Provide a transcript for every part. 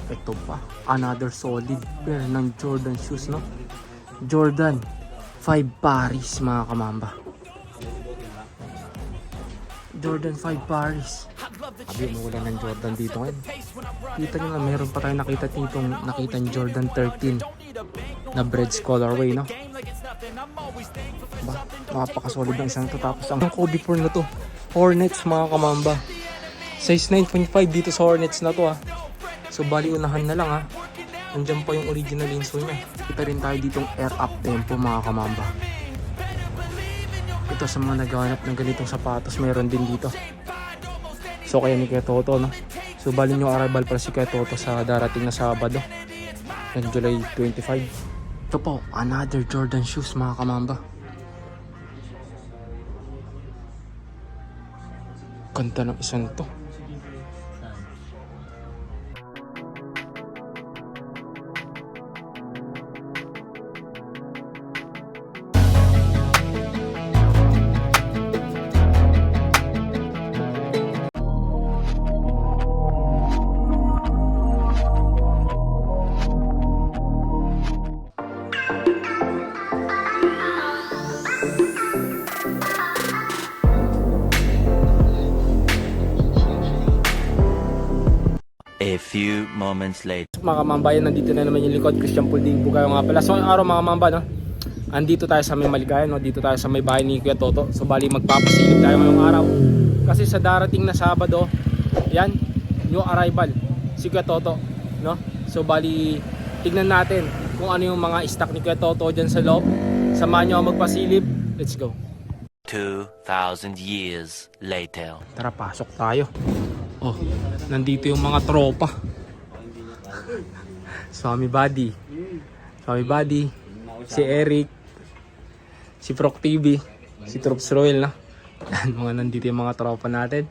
Ito pa, another solid pair ng Jordan shoes, no? Jordan 5 Paris, mga kamamba. Jordan 5 Paris. Sabi, umuulan ng Jordan dito ngayon. Kita nyo nga, meron pa tayo nakita ng Jordan 13 na Breads colorway, no? Ba, napakasolid ng isang to. Tapos ang Kobe Pearl na to, Hornets, mga kamamba. Size 9.5 dito sa Hornets na to, ha. So bali unahan na lang, ha. Nandiyan pa yung original insole niya. Kita rin tayo ditong Air Up Tempo, mga kamamba. Ito sa mga naghahanap ng ganitong sapatos, meron din dito. So kaya ni Kuya Toto, no? So bali yung arrival para si Kuya Toto sa darating na Sabado ng July 25. Ito po, another Jordan shoes, mga kamamba. Ganda ng isang to. A few moments later. Mga kamambayan, nandito na naman yung likod. Christian Pulding po kayo nga pala. So ngayong araw, mga kamamba, no? Andito tayo sa may Maligayan, no? Dito tayo sa may bahay ni Kuya Toto. So bali magpapasilip tayo ngayong araw. Kasi sa darating na Sabado, yan, yung arrival, si Kuya Toto, no? So bali, tignan natin kung ano yung mga stock ni Kuya Toto dyan sa loob. Samahan nyo ako magpasilip. Let's go. 2,000 years later. Tara, pasok tayo. Oh, nandito yung mga tropa. Swami Buddy, si Eric, si Proc TV, si Troops Royal, na. Yan, mga nandito yung mga tropa natin.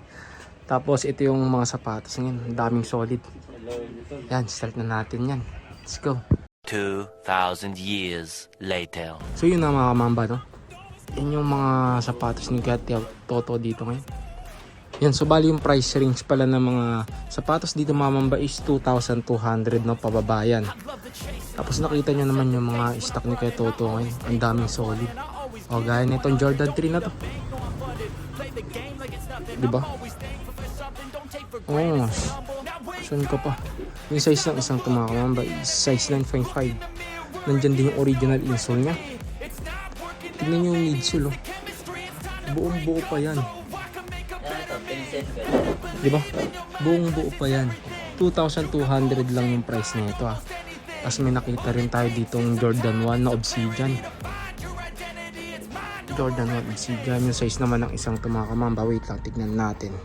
Tapos ito yung mga sapatos ngayon, daming solid. Yan, start na natin yan. Let's go. 2,000 years later. So yun na, mga kamamba, no? Yan yung mga sapatos ni Kuya Toto dito ngayon. Yan, so bali yung price range pala ng mga sapatos dito, mamamba, is 2,200, no, pababayan. Tapos nakita nyo naman yung mga stock ni Kuya Toto ngayon, ang daming solid. O gaya nitong Jordan 3 na to, diba? Oh, saan ka pa? Yung size ng isang to, mga kamamba, is size 9.5. Nandyan din yung original insole nya. Tignan nyo yung midsole, oh. Buong buo pa yan, diba? Buong buo pa yan. 2,200 lang yung price na ito, ah. Tapos may nakita rin tayo ditong Jordan 1 na Obsidian. Jordan 1 Obsidian. Yung size naman ng isang to, mga kamamba. Wait lang, tignan natin.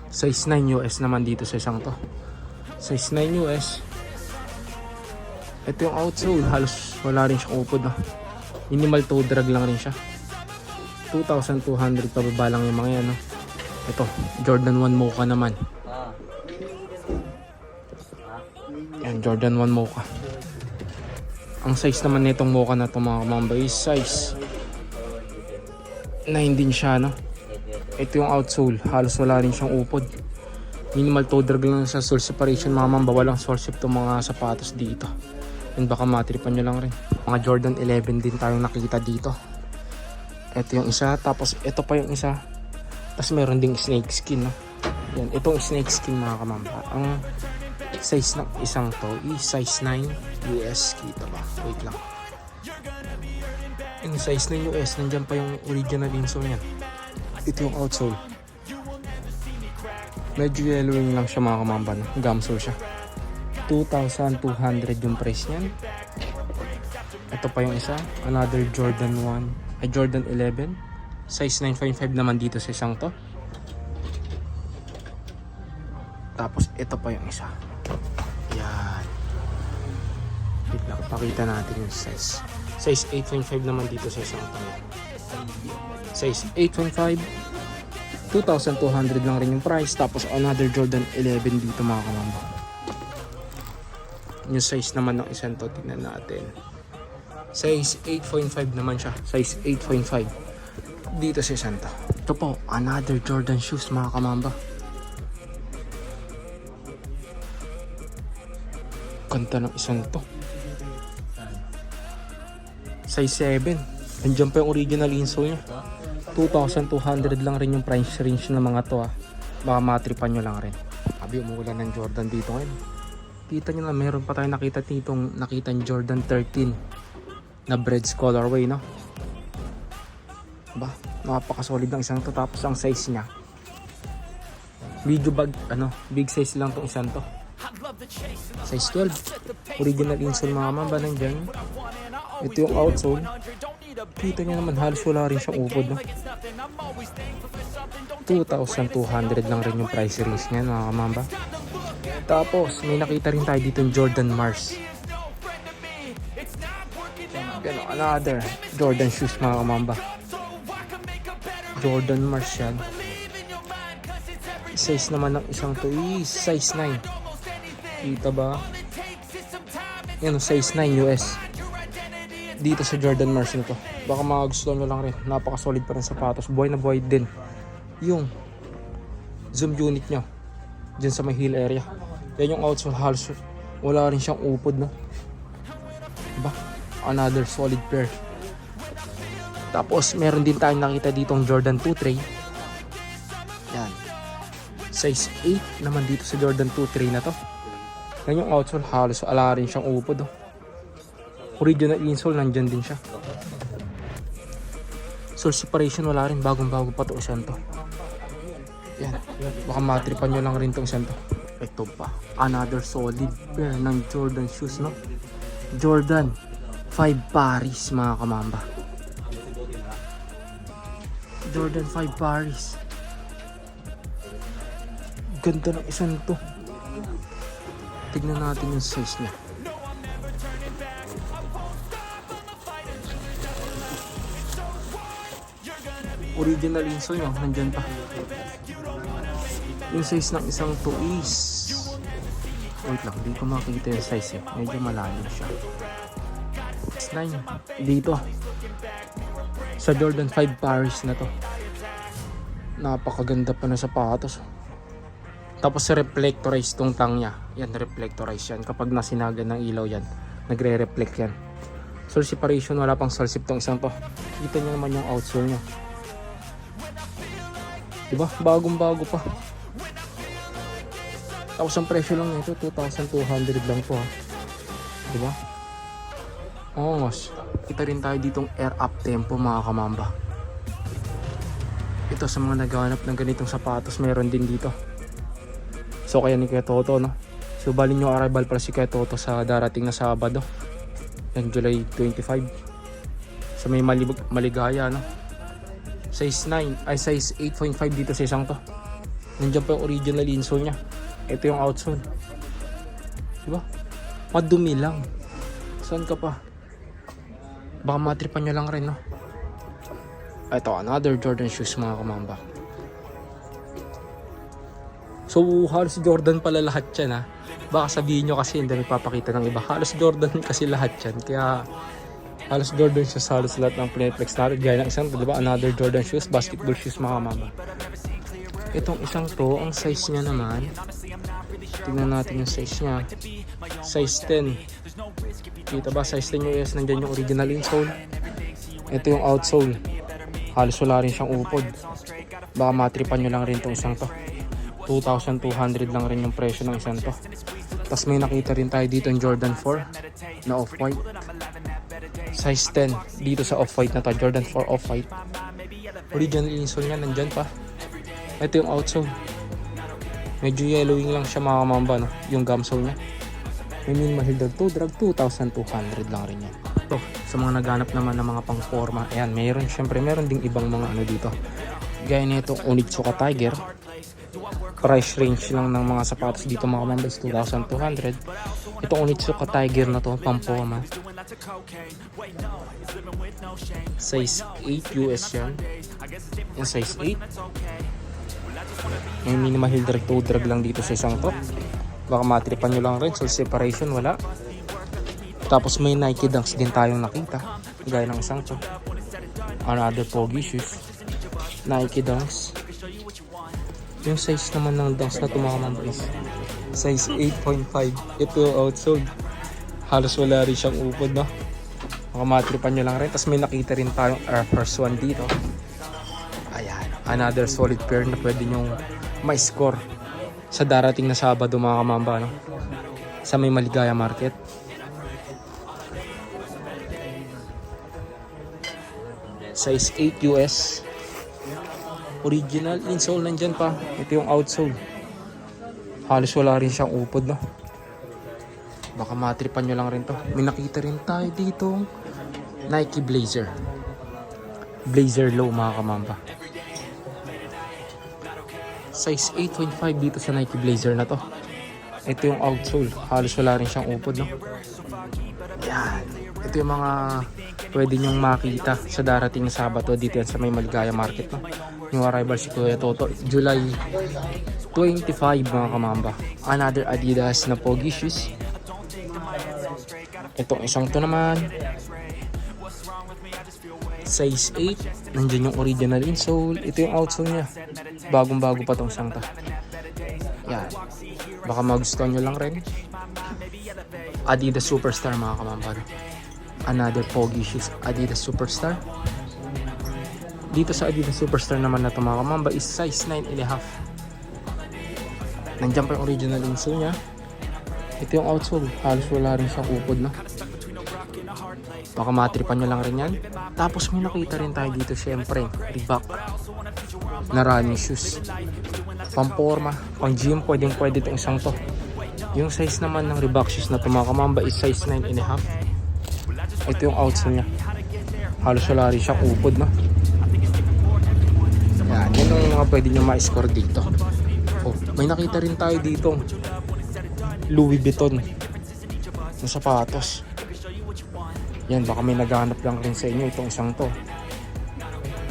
Size 9 US naman dito sa isang to. Size 9 US. Ito yung outsole. Halos wala rin siyang upod, ah. Minimal toe drag lang rin siya. 2,200 pababa lang yung mga yan, no? Ito, Jordan 1 Mocha naman. Yan, Jordan 1 Mocha. Ang size naman nitong Mocha na ito, mga kamamba, is size 9 din siya, no? Ito yung outsole, halos wala rin siyang upod. Minimal toe drag lang sa sole separation, mga kamamba. Walang source itong mga sapatos dito. And baka matripan nyo lang rin. Mga Jordan 11 din tayong nakita dito. Ito yung isa. Tapos ito pa yung isa. Tapos meron ding snake skin, no? Yan. Itong snake skin, mga kamamba. Ang size ng isang to is size 9 US. Kita ba? Wait lang. Yung size ng US, nandyan pa yung original insole niya. Ito yung outsole. Medyo yellowing lang siya, mga kamamba, no? Gumsole siya. 2,200 yung price niyan. Ito pa yung isa, another Jordan 1, Jordan 11, size 9.5 naman dito sa isang to. Tapos ito pa yung isa. Yan. Wait lang, pakita natin yung size. Size 8.5 naman dito sa isang to. Size 8.5, 2,200 lang rin yung price. Tapos another Jordan 11 dito, mga kamamba. Yung size naman ng isang to, tignan natin. Size 8.5 naman siya. Size 8.5 dito sa isang to. Ito Ito po, another Jordan shoes mga kamamba. Ganda ng isang to. Size 7. Nandiyan pa yung original insole niya. 2,200 lang rin yung price range ng mga to ah. Baka matripan nyo lang rin. Sabi, umuulan ng Jordan dito ngayon. Kita nyo na, meron pa tayo nakita yung Jordan 13 na Breads colorway, no? Ba, napaka-solid ng isang to. Tapos ang size niya, big size lang tong isang to. Size 12. Original insole mga mamba nandyan. Ito yung outsole. Kita nyo naman, halos wala rin siyang upod, no? 2,200 lang rin yung price range niya mga kamamba. Tapos may nakita rin tayo dito yung Jordan Mars. Another Jordan shoes mga kamamba. Jordan Mars yan. Size naman ng isang to is size 9. Kita ba? Yan, size 9 US. Dito sa Jordan Mars nito. Baka magustuhan nyo lang rin. Napaka-solid pa rin sapatos. Buhay na buhay din yung zoom unit nyo dyan sa may heel area. Yan yung outsole, halos wala rin siyang upod, no? Diba? Another solid pair. Tapos meron din tayong nakita ditong Jordan 2 tray. Yan. Size 8 naman dito sa Jordan 2 tray na to. Yan yung outsole, halos wala rin siyang upod, no? Original insole, nandyan din siya. Sole separation wala rin, bagong-bago pa to isang to. Yan, baka matripan nyo lang rin tong isang to. Ito pa, another solid pair ng Jordan shoes, no? Jordan 5 Paris mga kamamba. Jordan 5 Paris. Ganda ng isang to. Tignan natin yung size niya. Original insole nyo, nandyan pa. Yung size ng isang to is, wait lang, hindi ko makikita yung size eh. Medyo malalim siya. It's 9 dito sa Jordan 5 Paris na to. Napakaganda pa na sapatos. Tapos reflectorize tong tang nya. Yan, reflectorize yan. Kapag nasinagan ng ilaw yan, nagre-reflect yan. Sole separation, wala pang sole sip tong isang to. Kita nyo naman yung outsole nya. Diba? Bagong-bago pa. Tapos ang presyo lang nito, 2,200 lang po ha. Diba? Oo mas. Kita rin tayo ditong Air Up Tempo mga kamamba. Ito sa mga naghahanap ng ganitong sapatos, meron din dito. So kaya ni Kuya Toto, no? So bali nyo arrival para si Kuya Toto sa darating na Sabado. Yan, July 25. Sa may Maligaya, no? Size 9, ay size 8.5 dito sa isang to. Nandiyan pa yung original insole nya. Ito yung outsole. Diba? Madumi lang. Saan ka pa? Baka matripan nyo lang rin, no? Ito, another Jordan shoes mga kamamba. So halos Jordan pala lahat yan ha. Baka sabihin nyo kasi hindi nagpapakita ng iba. Halos Jordan kasi lahat yan. Kaya halos Jordan shoes, halos lahat ng Playflex natin. Gaya ng isang, diba? Another Jordan shoes, basketball shoes mga kamamba. Itong isang to, ang size niya naman, tingnan natin yung size niya. Size 10. Kita ba? Size 10 US. Nandiyan yung original insole. Ito yung outsole. Halos wala rin siyang upod. Baka matripan nyo lang rin itong isang to. 2,200 lang rin yung presyo ng isang to. Tapos may nakita rin tayo dito yung Jordan 4 na off-white. Size 10 dito sa off-white na to. Jordan 4 off-white. Original insole niya nandyan pa. Ito yung outsole. Medyo yellowing lang siya mga kamamba, no? Yung gumsole niya. May minimal heel drag to. Drag 2,200 lang rin yan. Ito, sa mga naghanap naman ng mga pang-forma. Ayan, syempre meron ding ibang mga ano dito. Gaya nito, Onitsuka Tiger. Price range lang ng mga sapatos dito mga kamamba is 2,200. Ito Onitsuka Tiger na to, pang-forma. Size 8 US yan. Yung size 8. May minimal heel drag to drag lang dito sa isang to. Baka matripan nyo lang rin. So separation wala. Tapos may Nike Dunks din tayong nakita. Gaya ng isang to. Another pogi shoes. Nike Dunks. Yung size naman ng Dunks na to mga kamamba is size 8.5. Ito outsold. Halos wala rin siyang upod, no? Mga matripan nyo lang rin. Tapos may nakita rin tayong Air Force 1 dito. Ayan, another solid pair na pwede nyong ma-score sa darating na Sabado mga kamamba, no? Sa may Maligaya Market. Size 8 US. Original insole nandyan pa. Ito yung outsole. Halos wala rin siyang upod, no? Baka matripan nyo lang rin to. May nakita rin tayo dito Nike Blazer. Blazer low mga kamamba. Size 8.5 dito sa Nike Blazer na to. Ito yung outsole. Halos wala rin siyang upod, no? Yan. Ito yung mga pwede nyong makita sa darating na Sabado dito yan sa may Maligaya Market, no? Yung arrival si Kuya Toto, July 25 mga kamamba. Another Adidas na pogi shoes. Itong isang to naman, size 8. Nandiyan yung original insole. Ito yung outsole niya. Bagong bago pa tong isang to. Yan. Baka magustuhan nyo lang rin. Adidas Superstar mga kamamba. Another pogi shoes, Adidas Superstar. Dito sa Adidas Superstar naman na ito mga kamamba is size 9.5. Nandiyan pa yung original insole niya. Ito yung outsole. Halos wala rin siyang upod, no? Baka matripan nyo lang rin yan. Tapos may nakita rin tayo dito syempre, Reebok na running shoes. Pamporma, pang gym, pwede itong isang to. Yung size naman ng Reebok shoes na ito mga kamamba is size 9.5. Ito yung outsole niya. Halos wala rin siyang upod, no? Yan, yan yung mga pwede nyo ma-score dito. Oh, may nakita rin tayo dito Louis Vuitton na sapatos. Yan, baka may naghanap lang rin sa inyo itong isang to.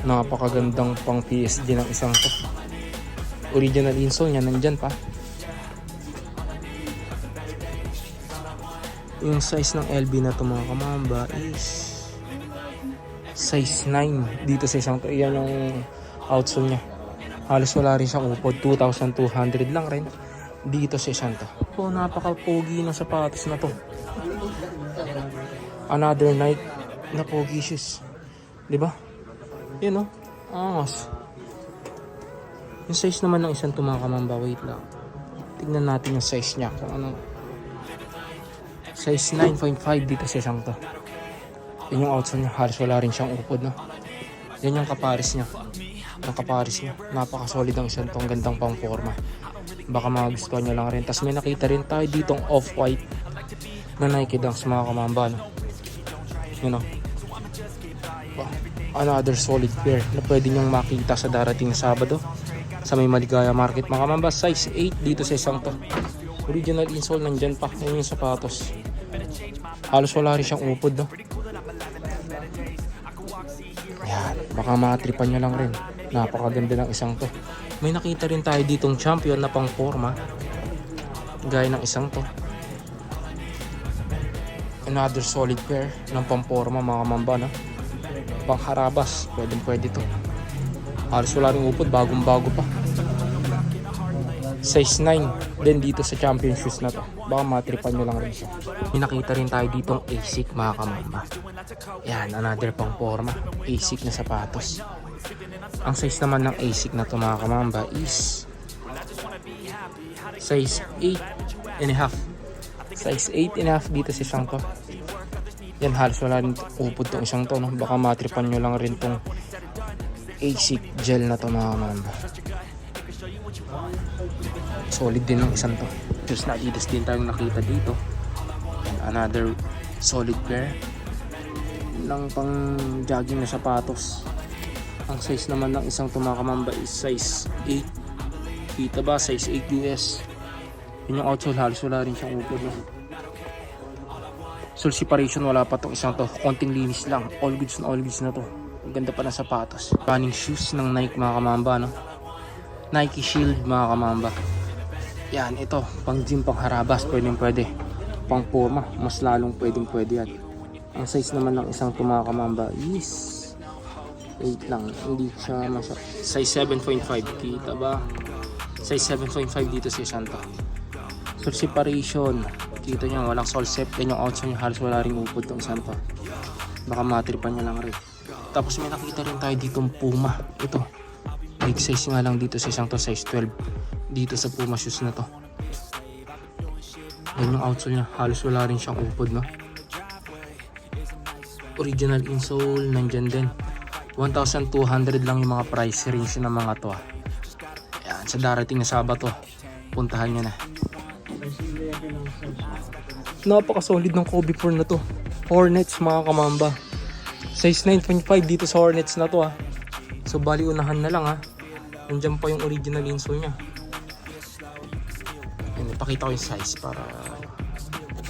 Napakagandang pang PSG ng isang to. Original insole niya nandyan pa. Yung size ng LB na to mga kamamba is size 9 dito sa isang to. Yan yung outsole niya. Halos wala rin siyang upod. 2,200 lang rin dito sa isang to. Oh, napaka-pogi ng sapatos na to. Another Nike na pogi shoes. Diba? Yan, oh. Angas. Yung size naman ng isang to mga kamamba. Wait lang. Tignan natin yung size niya. Kung ano. Size 9.5 dito sa isang to. Yan yung outsole niya. Halos wala rin siyang upod, no? Yan yung kaparis niya. Yung kaparis niya. Napaka-solid ang isang to. Ang gandang pang forma. Baka magustuhan nyo lang rin. Tapos may nakita rin tayo ditong off-white na Nike Dunks mga kamamba, no? You know, another solid pair na pwede nyong makita sa darating na Sabado sa may Maligaya Market mga kamamba. Size 8 dito sa isang to. Original insole nandyan pa. Yan yung sapatos. Halos wala rin siyang upod, no? Yan, baka matripan nyo lang rin. Napakaganda ng isang to. May nakita rin tayo ditong Champion na pang forma gaya ng isang to. Another solid pair ng pamporma mga kamamba, no? Pang harabas, pwede to. Halos wala ring upod, bagong bago pa. Size 9 din dito sa Champion shoes na to. Baka matripan nyo lang rin siya. May nakita rin tayo ditong ASIC mga kamamba. Yan, another pang forma ASIC na sapatos. Ang size naman ng ASIC na to mga kamamba is size 8.5. Size 8.5 dito sa isang to. Yan, halos wala rin upod tong isang to, no? Baka matripan nyo lang rin tong ASIC gel na to mga kamamba. Solid din ng isang to. Just na Adidas din tayong nakita dito. And another solid pair lang pang jogging na sapatos. Ang size naman ng isang to mga kamamba is size 8. Kita ba? Size 8 US. Yun yung outsole, halos wala rin siyang upod, no? Sole separation wala pa tong isang to. Konting linis lang. All goods na to. Ang ganda pa ng sapatos. Running shoes ng Nike mga kamamba, no? Nike Shield mga kamamba. Yan, ito. Pang gym, pang harabas. Pwede. Pang forma. Mas lalong pwede yan. Ang size naman ng isang to mga kamamba is Wait lang, hindi siya size 7.5, kita ba? Size 7.5 dito sa isang to. So separation, kita nyo walang sole set. Yan yung outsole niya, halos wala ring upod tong isang to. Baka matripan nyo lang rin. Tapos may nakita rin tayo ditong Puma. Ito, big size nga lang dito sa isang to, size 12. Dito sa Puma shoes na to. Yan yung outsole niya, halos wala rin siyang upod, no? Original insole, nandyan din. 1,200 lang yung mga price range ng mga to. Yan, sa darating na Sabado, puntahan nyo na. Napaka-solid ng Kobe 4 na to. Hornets mga kamamba. Size 9.5 dito sa Hornets na to So bali unahan na lang Nandiyan pa yung original insole nya. Ayan, ipakita ko yung size para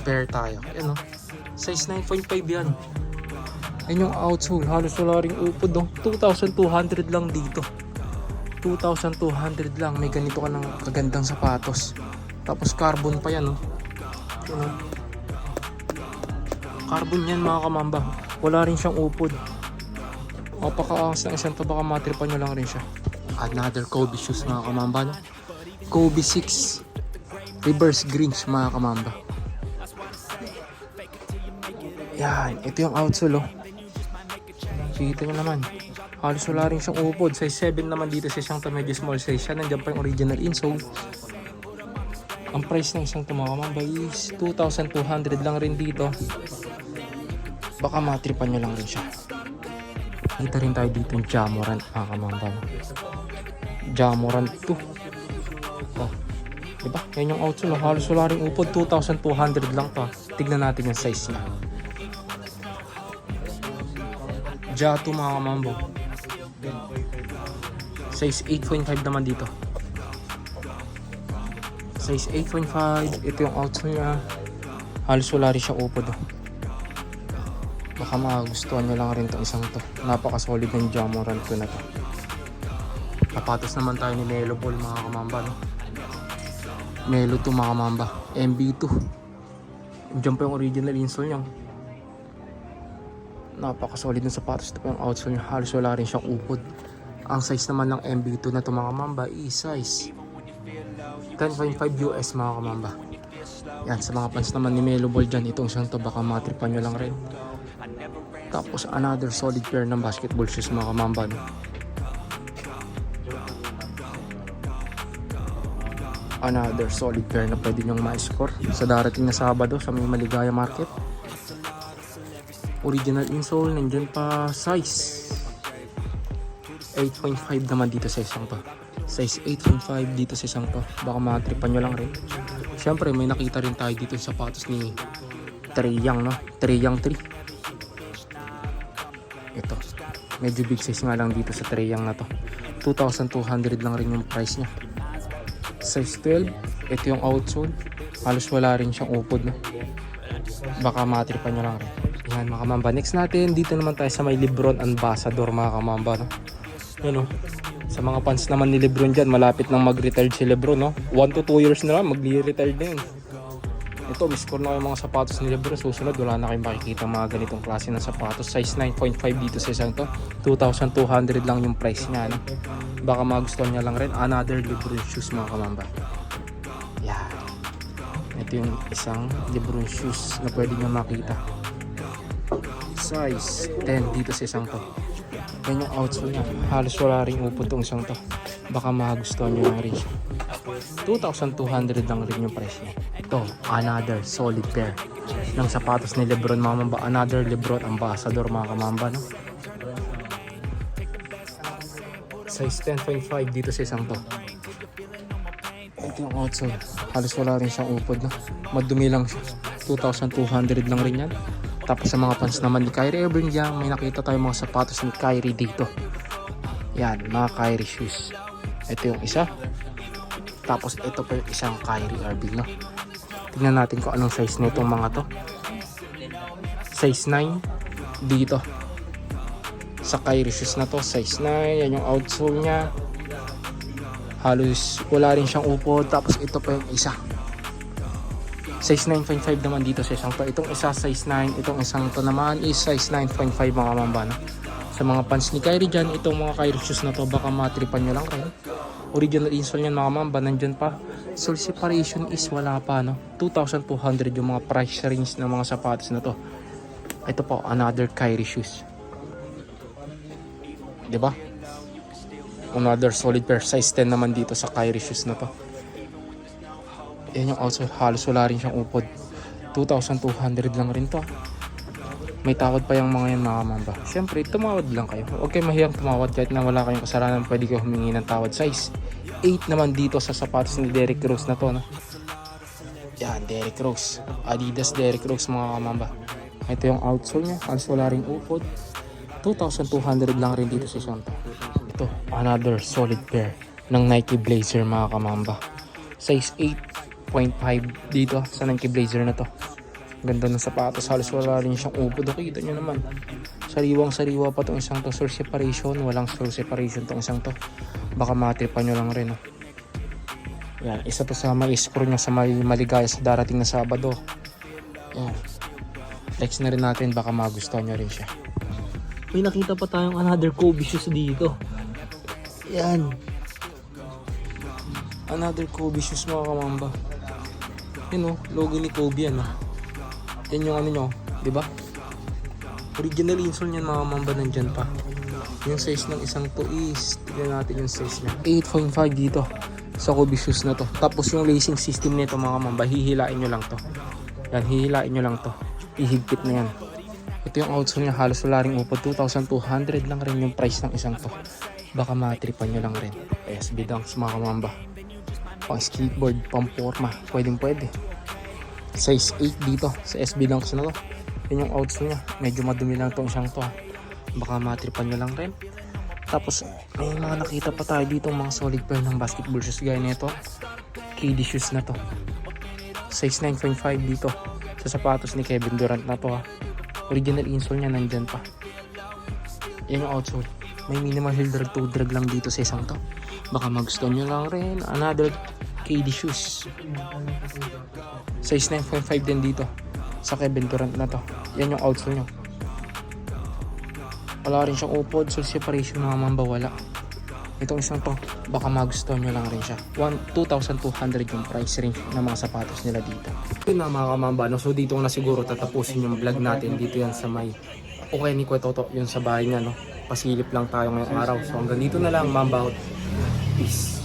pair tayo. Ayan size 9.5 yan. Ayan yung outsole, halos wala ring upod 2,200 lang dito. 2,200 lang. May ganito ka ng kagandang sapatos. Tapos carbon pa yan Carbon yan mga kamamba. Wala rin siyang upod. Mapakaangas ng isang to, baka matripan nyo lang rin siya. Another Kobe shoes mga kamamba Kobe 6 reverse greens mga kamamba. Yan, ito yung outsole Kita nyo naman, halos wala rin siyang upod. Size 7 naman dito sa isang to, medyo small size siya. Nandiyan pa yung original insole. Ang price ng isang to mga kamamba is 2,200 lang rin dito. Baka matripan nyo lang rin siya. Kita rin tayo dito yung Jamorant mga kamamba Jamorant 2 diba? Yan yung outsole halos wala rin upod. 2,200 lang to. Tignan natin yung size niya. Jato mga kamamba. Size 8.5 naman dito. Size 8.5. Ito yung outsole niya. Halos wala rin siyang upod Baka magustuhan nyo lang rin itong isang to. Napaka-solid ng Jamorant 2 na to. Sapatos naman tayo ni Melo Ball mga kamamba Melo 2 mga kamamba. MB2. Diyan pa yung original insole niya. Napaka-solid ng sapatos. Ito pa yung outsole niya. Halos wala rin siyang upod. Ang size naman ng MB2 na to mga kamamba is size 10.5 US mga kamamba. Yan, sa mga fans naman ni Melo Ball dyan, itong isang to baka matripan nyo lang rin. Tapos another solid pair ng basketball shoes mga kamamba Another solid pair na pwede nyong ma-score sa darating na Sabado sa may Maligaya Market. Original insole, nandyan pa size 8.5 naman dito sa isang to. Size 8.5 dito sa isang to. Baka matripan nyo lang rin. Siyempre may nakita rin tayo dito sa sapatos ni Trae Young Trae Young 3. Ito, medyo big size nga lang dito sa Trae Young na to. 2,200 lang rin yung price nya. Size 12. Ito yung outsole, halos wala rin siyang upod Baka matripan nyo lang rin. Yan mga kamamba. Next natin, dito naman tayo sa may Lebron Ambassador mga kamamba Yan sa mga fans naman ni Lebron dyan, malapit nang mag-retire si Lebron 1 to 2 years na lang, mag-retire na yun. Ito, miscore na yung mga sapatos ni Lebron. Susunod, wala na kayong makikita mga ganitong klase ng sapatos. Size 9.5 dito sa isang to. 2,200 lang yung price niya Baka magustuhan niya lang rin. Another Lebron shoes mga kamamba. Yeah. Ito yung isang Lebron shoes na pwede nyo makita. Size 10 dito sa isang to. Yan yung outsole niya. Halos wala rin upod tong isang to. Baka magustuhan nyo lang rin siya. 2,200 lang rin yung price niya. Ito, another solid pair ng sapatos ni Lebron mga kamamba. Another Lebron Ambassador mga kamamba Size 10.5 dito sa isang to. Ito yung outsole. Halos wala rin siyang upod Madumi lang siya. 2,200 lang rin yan. Tapos sa mga fans naman ni Kyrie Irving dyan, may nakita tayo mga sapatos ni Kyrie dito. Yan, mga Kyrie shoes. Ito yung isa. Tapos ito pa yung isang Kyrie Irving Tingnan natin kung anong size nitong mga to. Size 9 dito. Sa Kyrie shoes na to, size 9. Yan yung outsole nya. Halos wala rin siyang upod. Tapos ito pa yung isa. Size 9.5 naman dito sa isang to. Itong isa size 9. Itong isang to naman is size 9.5 mga kamamba Sa mga fans ni Kyrie dyan, itong mga Kyrie shoes na to, baka matripan nyo lang rin. Original insole yan mga mamba, nandyan pa. Sole separation is wala pa, no? 2,200 yung mga price range ng mga sapatos na to. Ito po, another Kyrie shoes. Diba? Another solid pair. Size 10 naman dito sa Kyrie shoes na to. Yan yung outsole. Halos wala rin siyang upod. 2,200 lang rin to. May tawad pa yung mga yan mga mamba. Siyempre, tumawad lang kayo. Huwag kayo mahiyang tumawad kahit na wala kayong kasalanan. Pwede kayo humingi ng tawad. Size 8 naman dito sa sapatos ni Derrick Rose na to. No? Yan, Derrick Rose. Adidas Derrick Rose mga kamamba. Ito yung outsole niya. Halos wala rin upod. 2,200 lang rin dito sa isang to. Ito, another solid pair ng Nike Blazer mga kamamba. Size 8.5 dito sa Nike Blazer na to. Ganda ng sapatos, halos wala rin siyang upod. Kita nyo naman, sariwang sariwa pa itong isang to. Sole separation, walang sole separation itong isang to. Baka matripan nyo lang rin. Oh. Yan, isa to sa may screw nya sa may maligaya sa darating na Sabado. Yan, flex na rin natin, baka magustuhan nyo rin siya. May nakita pa tayong another Kobe shoes dito. Yan, another Kobe shoes mga kamamba. Yun o, logo ni Kobe yan o. Yan yung ano nyo, di ba? Original insole niyan mga mamba, nandyan pa. Yung size ng isang to is, tignan natin yung size niya. 8.5 dito sa Kobe shoes na to. Tapos yung lacing system nito mga mamba, hihilain nyo lang to. Yan, hihilain nyo lang to. Ihigpit na yan. Ito yung outsole niya, halos wala ring upod. 2,200 lang rin yung price ng isang to. Baka matripan nyo lang rin. SB Dunks mga mamba. Pang skateboard, pang forma, pwedeng pwede. Size 8 dito sa SB Dunks na to. Yan yung outsole niya. Medyo madumi lang itong isang to. Baka matripan nyo lang rin. Tapos may mga nakita pa tayo dito mga solid pair ng basketball shoes gaya nito. KD shoes na to. Size 9.5 dito sa sapatos ni Kevin Durant na to. Original insole niya nandyan pa. Yan yung outsole. May minimal heel drag to drag lang dito sa isang to. Baka magustuhan nyo lang rin. Another KD shoes. Size 9.5 din dito sa Kevin Durant na to. Yan yung outsole nyo. Wala rin siyang upod. Sole separation mga mamba, wala. Itong isang to, baka magustuhan nyo lang rin siya. 2,200 yung price range ng mga sapatos nila dito. Yun na mga kamamba, no? So dito ko na siguro tatapusin yung vlog natin. Dito yan sa may okay ni Kuya Toto, yun sa bahay niya, no? Pasilip lang tayo ngayong araw. So hanggang dito na lang, mamba. Peace.